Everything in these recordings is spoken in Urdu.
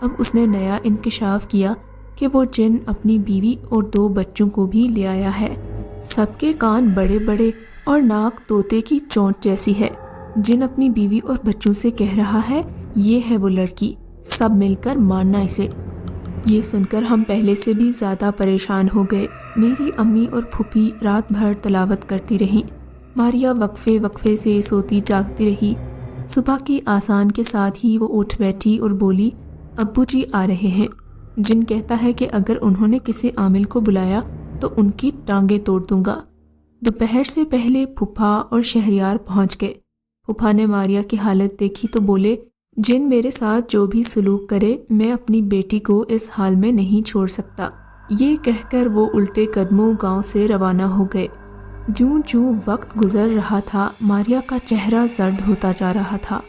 اب اس نے نیا انکشاف کیا کہ وہ جن اپنی بیوی اور 2 بچوں کو بھی لے آیا ہے۔ سب کے کان بڑے بڑے اور ناک طوطے کی چونچ جیسی ہے۔ جن اپنی بیوی اور بچوں سے کہہ رہا ہے، یہ ہے وہ لڑکی، سب مل کر مارنا اسے۔ یہ سن کر ہم پہلے سے بھی زیادہ پریشان ہو گئے۔ میری امی اور پھوپھی رات بھر تلاوت کرتی رہیں۔ ماریا وقفے وقفے سے سوتی جاگتی رہی۔ صبح کی آسان کے ساتھ ہی وہ اٹھ بیٹھی اور بولی، ابو جی آ رہے ہیں۔ جن کہتا ہے کہ اگر انہوں نے کسی عامل کو بلایا تو ان کی ٹانگیں توڑ دوں گا۔ دوپہر سے پہلے پھوپھا اور شہریار پہنچ گئے۔ پھوپھا نے ماریا کی حالت دیکھی تو بولے، جن میرے ساتھ جو بھی سلوک کرے میں اپنی بیٹی کو اس حال میں نہیں چھوڑ سکتا۔ یہ کہہ کر وہ الٹے قدموں گاؤں سے روانہ ہو گئے۔ جوں جوں وقت گزر رہا تھا، ماریا کا چہرہ زرد ہوتا جا رہا تھا۔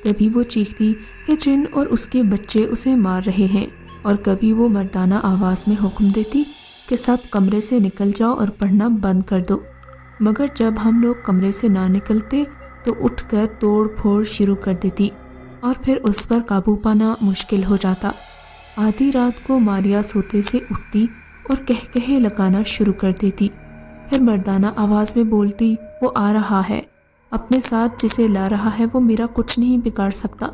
کبھی وہ چیختی کہ جن اور اس کے بچے اسے مار رہے ہیں، اور کبھی وہ مردانہ آواز میں حکم دیتی کہ سب کمرے سے نکل جاؤ اور پڑھنا بند کر دو۔ مگر جب ہم لوگ کمرے سے نہ نکلتے تو اٹھ کر توڑ پھوڑ شروع کر دیتی، اور پھر اس پر قابو پانا مشکل ہو جاتا۔ آدھی رات کو ماریا سوتے سے اٹھتی اور کہکہے لگانا شروع کر دیتی، پھر مردانہ آواز میں بولتی، وہ آ رہا ہے، اپنے ساتھ جسے لا رہا ہے وہ میرا کچھ نہیں بگاڑ سکتا،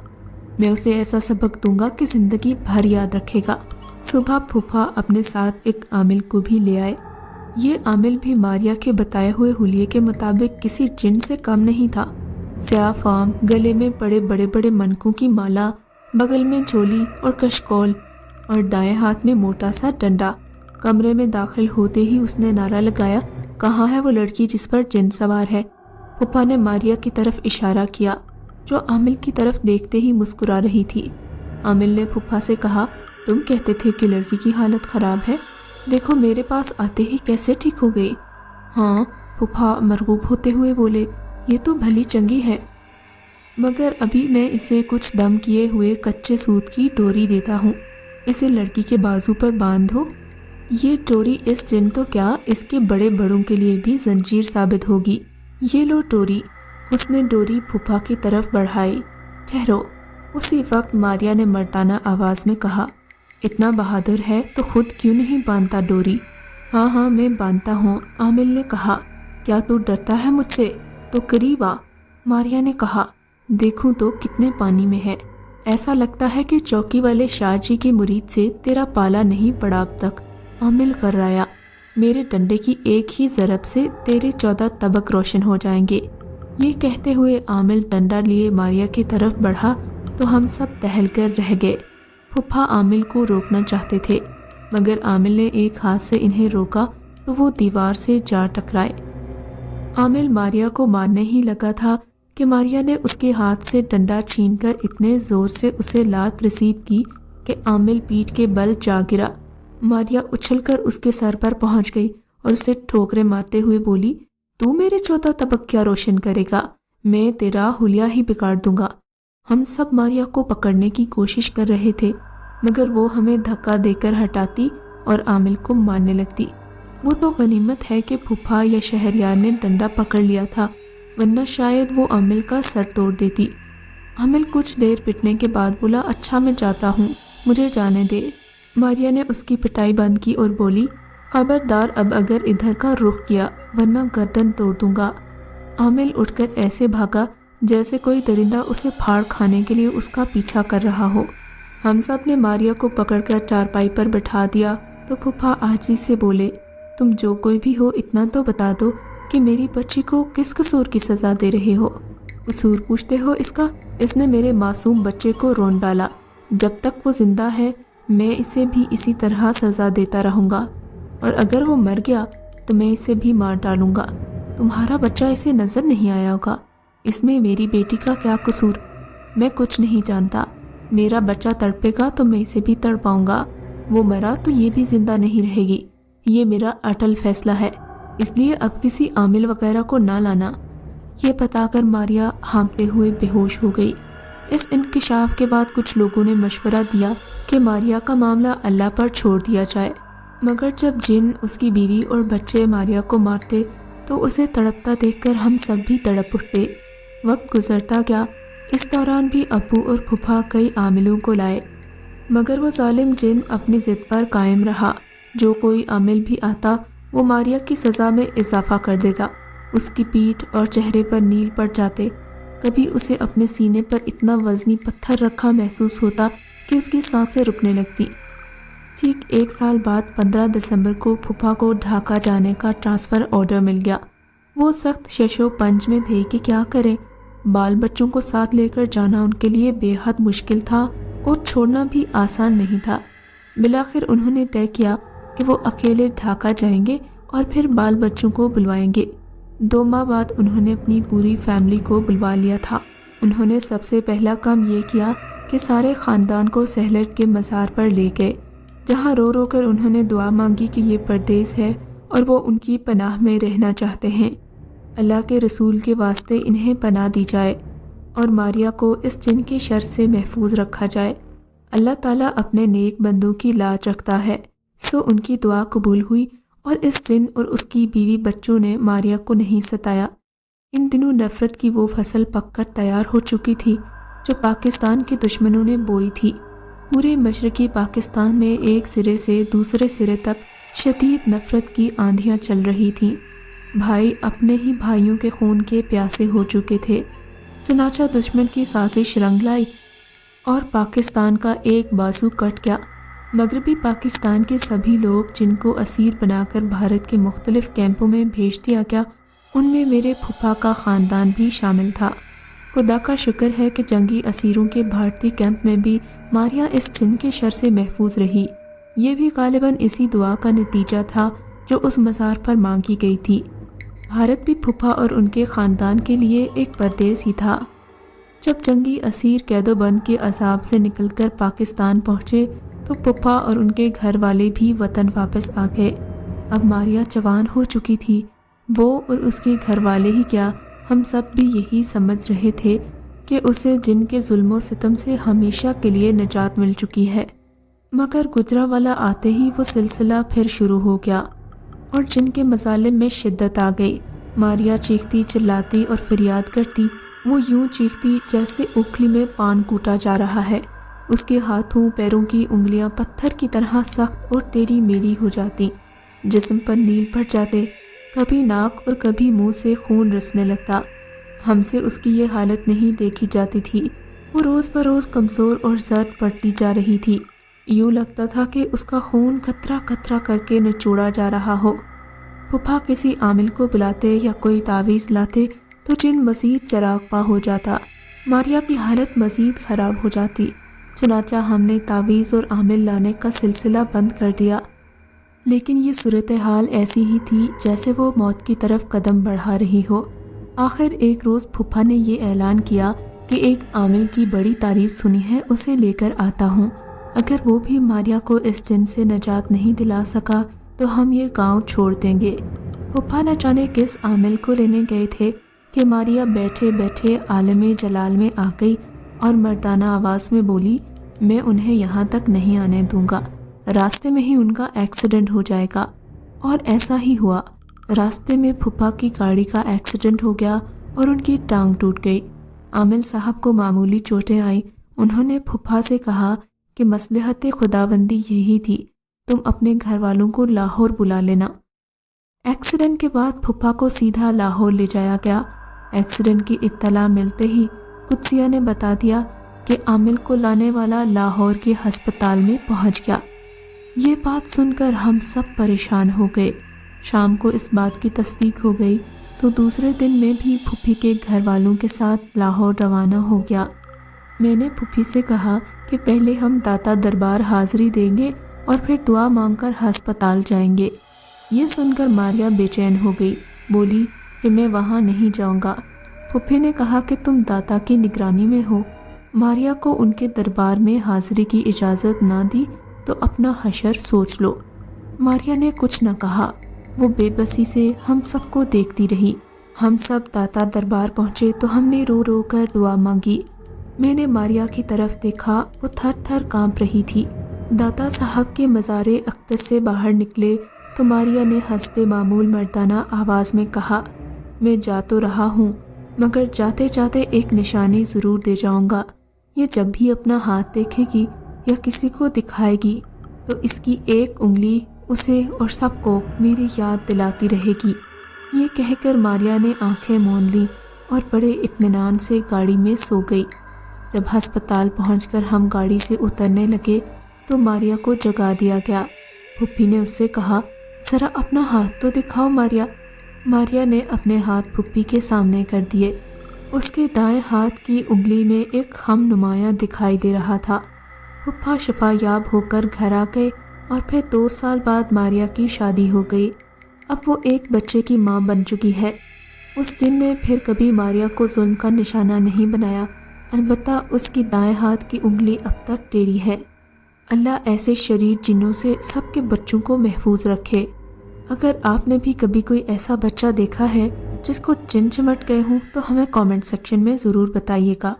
میں اسے ایسا سبق دوں گا کہ زندگی بھر یاد رکھے گا۔ صبح پھوپھا اپنے ساتھ ایک عامل کو بھی لے آئے۔ یہ عامل بھی ماریا کے بتائے ہوئے حلیے کے مطابق کسی جن سے کم نہیں تھا۔ سیاہ فام، گلے میں بڑے بڑے بڑے منکوں کی مالا، بغل میں جھولی اور کشکول، اور دائیں ہاتھ میں موٹا سا ڈنڈا۔ کمرے میں داخل ہوتے ہی اس نے نعرہ لگایا، کہاں ہے وہ لڑکی جس پر جن سوار ہے؟ پھوپھا نے ماریا کی طرف اشارہ کیا، جو عامل کی طرف دیکھتے ہی مسکرا رہی تھی۔ عامل نے پھوپھا سے کہا، تم کہتے تھے کہ لڑکی کی حالت خراب ہے، دیکھو میرے پاس آتے ہی کیسے ٹھیک ہو گئی۔ ہاں، پھوپھا مرغوب ہوتے ہوئے بولے، یہ تو بھلی چنگی ہے، مگر ابھی میں اسے کچھ دم کیے ہوئے کچے سوت کی ڈوری دیتا ہوں، اسے لڑکی کے بازو پر باندھو۔ یہ ڈوری اس جن تو کیا، اس کے بڑے بڑوں کے لیے بھی زنجیر ثابت ہوگی۔ یہ لو ڈوری۔ اس نے ڈوری پھوپھا کی طرف بڑھائی۔ ٹھہرو۔ اسی وقت ماریا نے مردانہ آواز میں کہا، اتنا بہادر ہے تو خود کیوں نہیں باندھتا ڈوری؟ ہاں ہاں میں باندھتا ہوں، عامل نے کہا۔ کیا تو ڈرتا ہے مجھ سے؟ تو قریب آ۔ ماریا نے کہا، دیکھوں تو کتنے پانی میں ہے، ایسا لگتا ہے کہ چوکی والے شاہ جی کے مرید سے تیرا پالا نہیں پڑا اب تک۔ عامل کرایا، میرے ڈنڈے کی ایک ہی ضرب سے تیرے 14 طبق روشن ہو جائیں گے۔ یہ کہتے ہوئے عامل ڈنڈا لیے ماریا کی طرف بڑھا تو ہم سب ٹہل کر رہ گئے۔ پھوپھا عامل کو روکنا چاہتے تھے، مگر عامل نے ایک ہاتھ سے انہیں روکا تو وہ دیوار سے جا ٹکرائے۔ عامل ماریا کو مارنے ہی لگا تھا کہ ماریا نے اس کے ہاتھ سے ڈنڈا چھین کر اتنے زور سے اسے لات رسید کی کہ عامل پیٹھ کے بل جا گرا۔ ماریا اچھل کر اس کے سر پر پہنچ گئی اور اسے ٹھوکریں مارتے ہوئے بولی، تو میرے 14 طبق کیا روشن کرے گا؟ میں تیرا حلیہ ہی بگاڑ دوں گا۔ ہم سب ماریا کو پکڑنے کی کوشش کر رہے تھے، مگر وہ ہمیں دھکا دے کر ہٹاتی اور عامل کو مارنے لگتی۔ وہ تو غنیمت ہے کہ پھوپھا یا شہریار نے ڈنڈا پکڑ لیا تھا، ورنہ شاید وہ عامل کا سر توڑ دیتی۔ عامل کچھ دیر پٹنے کے بعد بولا، اچھا میں جاتا ہوں، مجھے جانے دے۔ ماریا نے اس کی پٹائی بند کی اور بولی، خبردار اب اگر ادھر کا رخ کیا ورنہ گردن توڑ دوں گا۔ عامل اٹھ کر ایسے بھاگا جیسے کوئی درندہ اسے پھاڑ کھانے کے لیے اس کا پیچھا کر رہا ہو۔ ہم سب نے ماریا کو پکڑ کر چارپائی پر بٹھا دیا تو پھوپھا عاجزی سے بولے، تم جو کوئی بھی ہو اتنا تو بتا دو کہ میری بچی کو کس قصور کی سزا دے رہے ہو؟ قصور پوچھتے ہو اس کا؟ اس نے میرے معصوم بچے کو رون ڈالا، جب تک وہ زندہ ہے میں اسے بھی اسی طرح سزا دیتا رہوں گا، اور اگر وہ مر گیا تو میں اسے بھی مار ڈالوں گا۔ تمہارا بچہ اسے نظر نہیں آیا ہوگا، اس میں میری بیٹی کا کیا قصور؟ میں کچھ نہیں جانتا، میرا بچہ تڑپے گا تو میں اسے بھی تڑپاؤں گا، وہ مرا تو یہ بھی زندہ نہیں رہے گی، یہ میرا اٹل فیصلہ ہے، اس لیے اب کسی عامل وغیرہ کو نہ لانا۔ یہ بتا کر ماریا ہانپتے ہوئے بے ہوش ہو گئی۔ اس انکشاف کے بعد کچھ لوگوں نے مشورہ دیا کہ ماریا کا معاملہ اللہ پر چھوڑ دیا جائے، مگر جب جن اس کی بیوی اور بچے ماریا کو مارتے تو اسے تڑپتا دیکھ کر ہم سب بھی تڑپ اٹھتے۔ وقت گزرتا گیا، اس دوران بھی ابو اور پھوپھا کئی عاملوں کو لائے۔ مگر وہ ظالم جن اپنی ضد پر قائم رہا۔ جو کوئی عامل بھی آتا وہ ماریا کی سزا میں اضافہ کر دیتا۔ اس کی پیٹھ اور چہرے پر نیل پڑ جاتے۔ کبھی اسے اپنے سینے پر اتنا وزنی پتھر رکھا محسوس ہوتا کہ اس کی سانسیں رکنے لگتی۔ ٹھیک 1 سال بعد 15 دسمبر کو پھوپھا کو ڈھاکہ جانے کا ٹرانسفر آرڈر مل گیا۔ وہ سخت شش و پنج میں تھے کہ کیا کریں۔ بال بچوں کو ساتھ لے کر جانا ان کے لیے بے حد مشکل تھا اور چھوڑنا بھی آسان نہیں تھا۔ بالآخر انہوں نے طے کیا کہ وہ اکیلے ڈھاکہ جائیں گے اور پھر بال بچوں کو بلوائیں گے۔ 2 ماہ بعد انہوں نے اپنی پوری فیملی کو بلوا لیا تھا۔ انہوں نے سب سے پہلا کام یہ کیا کہ سارے خاندان کو سہلٹ کے مزار پر لے گئے، جہاں رو رو کر انہوں نے دعا مانگی کہ یہ پردیس ہے اور وہ ان کی پناہ میں رہنا چاہتے ہیں۔ اللہ کے رسول کے واسطے انہیں پناہ دی جائے اور ماریا کو اس جن کے شر سے محفوظ رکھا جائے۔ اللہ تعالیٰ اپنے نیک بندوں کی لاج رکھتا ہے۔ سو ان کی دعا قبول ہوئی اور اس جن اور اس کی بیوی بچوں نے ماریا کو نہیں ستایا۔ ان دنوں نفرت کی وہ فصل پک کر تیار ہو چکی تھی جو پاکستان کے دشمنوں نے بوئی تھی۔ پورے مشرقی پاکستان میں ایک سرے سے دوسرے سرے تک شدید نفرت کی آندھیاں چل رہی تھیں۔ بھائی اپنے ہی بھائیوں کے خون کے پیاسے ہو چکے تھے۔ چنانچہ دشمن کی سازش رنگ لائی اور پاکستان کا ایک بازو کٹ گیا۔ مغربی پاکستان کے سبھی لوگ جن کو اسیر بنا کر بھارت کے مختلف کیمپوں میں بھیج دیا گیا، ان میں میرے پھوپھا کا خاندان بھی شامل تھا۔ خدا کا شکر ہے کہ جنگی اسیروں کے بھارتی کیمپ میں بھی ماریا اس جن کے شر سے محفوظ رہی۔ یہ بھی غالباً اسی دعا کا نتیجہ تھا جو اس مزار پر مانگی گئی تھی۔ بھارت بھی پھوپھا اور ان کے خاندان کے لیے ایک پردیس ہی تھا۔ جب جنگی اسیر قید و بند کے عذاب سے نکل کر پاکستان پہنچے تو پھوپھا اور ان کے گھر والے بھی وطن واپس آ گئے۔ اب ماریا جوان ہو چکی تھی۔ وہ اور اس کے گھر والے ہی کیا، ہم سب بھی یہی سمجھ رہے تھے کہ اسے جن کے ظلم و ستم سے ہمیشہ کے لیے نجات مل چکی ہے۔ مگر گجرانوالہ آتے ہی وہ سلسلہ پھر شروع ہو گیا اور جن کے مظالم میں شدت آ گئی۔ ماریا چیختی چلاتی اور فریاد کرتی۔ وہ یوں چیختی جیسے اوکھلی میں پان کوٹا جا رہا ہے۔ اس کے ہاتھوں پیروں کی انگلیاں پتھر کی طرح سخت اور ٹیڑھی میڑھی ہو جاتی، جسم پر نیل پڑ جاتے، کبھی ناک اور کبھی منہ سے خون رسنے لگتا۔ ہم سے اس کی یہ حالت نہیں دیکھی جاتی تھی۔ وہ روز بروز کمزور اور زرد پڑتی جا رہی تھی۔ یوں لگتا تھا کہ اس کا خون قطرہ قطرہ کر کے نچوڑا جا رہا ہو۔ پھوپھا کسی عامل کو بلاتے یا کوئی تعویذ لاتے تو جن مزید چراغ پا ہو جاتا۔ ماریا کی حالت مزید خراب ہو جاتی۔ چنانچہ ہم نے تعویذ اور عامل لانے کا سلسلہ بند کر دیا۔ لیکن یہ صورتحال ایسی ہی تھی جیسے وہ موت کی طرف قدم بڑھا رہی ہو۔ آخر ایک روز پھوپھا نے یہ اعلان کیا کہ ایک عامل کی بڑی تعریف سنی ہے، اسے لے کر آتا ہوں۔ اگر وہ بھی ماریا کو اس جن سے نجات نہیں دلا سکا تو ہم یہ گاؤں چھوڑ دیں گے۔ پھوپھا نہ جانے کس عامل کو لینے گئے تھے کہ ماریا بیٹھے بیٹھے عالم جلال میں آ گئی اور مردانہ آواز میں بولی، میں انہیں یہاں تک نہیں آنے دوں گا، راستے میں ہی ان کا ایکسیڈنٹ ہو جائے گا۔ اور ایسا ہی ہوا۔ راستے میں پھوپھا کی گاڑی کا ایکسیڈنٹ ہو گیا اور ان کی ٹانگ ٹوٹ گئی۔ عامل صاحب کو معمولی چوٹیں آئیں۔ انہوں نے پھوپھا سے کہا کہ مصلحت خداوندی یہی تھی، تم اپنے گھر والوں کو لاہور بلا لینا۔ ایکسیڈنٹ کے بعد پھوپھا کو سیدھا لاہور لے جایا گیا۔ ایکسیڈنٹ کی اطلاع ملتے ہی قدسیہ نے بتا دیا کہ عامل کو لانے والا لاہور کے ہسپتال میں پہنچ گیا۔ یہ بات سن کر ہم سب پریشان ہو گئے۔ شام کو اس بات کی تصدیق ہو گئی تو دوسرے دن میں بھی پھوپھی کے گھر والوں کے ساتھ لاہور روانہ ہو گیا۔ میں نے پھوپھی سے کہا کہ پہلے ہم داتا دربار حاضری دیں گے اور پھر دعا مانگ کر ہسپتال جائیں گے۔ یہ سن کر ماریا بے چین ہو گئی، بولی کہ میں وہاں نہیں جاؤں گا۔ پھوپھی نے کہا کہ تم داتا کی نگرانی میں ہو، ماریا کو ان کے دربار میں حاضری کی اجازت نہ دی تو اپنا حشر سوچ لو۔ ماریا نے کچھ نہ کہا، وہ بے بسی سے ہم سب کو دیکھتی رہی۔ ہم سب داتا دربار پہنچے تو ہم نے رو رو کر دعا مانگی۔ میں نے ماریا کی طرف دیکھا، وہ تھر تھر کانپ رہی تھی۔ داتا صاحب کے مزار اقدس سے باہر نکلے تو ماریا نے حسب معمول مردانہ آواز میں کہا، میں جا تو رہا ہوں مگر جاتے جاتے ایک نشانی ضرور دے جاؤں گا۔ یہ جب بھی اپنا ہاتھ دیکھے گی یا کسی کو دکھائے گی تو اس کی ایک انگلی اسے اور سب کو میری یاد دلاتی رہے گی۔ یہ کہہ کر ماریا نے آنکھیں موند لی اور بڑے اطمینان سے گاڑی میں سو گئی۔ جب ہسپتال پہنچ کر ہم گاڑی سے اترنے لگے تو ماریا کو جگا دیا گیا۔ پھوپھی نے اس سے کہا، ذرا اپنا ہاتھ تو دکھاؤ ماریا۔ ماریا نے اپنے ہاتھ پھوپھی کے سامنے کر دیے۔ اس کے دائیں ہاتھ کی انگلی میں ایک خم نمایاں دکھائی دے رہا تھا۔ پھوپھا شفا یاب ہو کر گھر آ گئے اور پھر 2 سال بعد ماریا کی شادی ہو گئی۔ اب وہ ایک بچے کی ماں بن چکی ہے۔ اس دن نے پھر کبھی ماریا کو ظلم کا نشانہ نہیں بنایا، البتہ اس کی دائیں ہاتھ کی انگلی اب تک ٹیڑھی ہے۔ اللہ ایسے شریر جنوں سے سب کے بچوں کو محفوظ رکھے۔ اگر آپ نے بھی کبھی کوئی ایسا بچہ دیکھا ہے جس کو جن چمٹ گئے ہوں تو ہمیں کامنٹ سیکشن میں ضرور بتائیے گا۔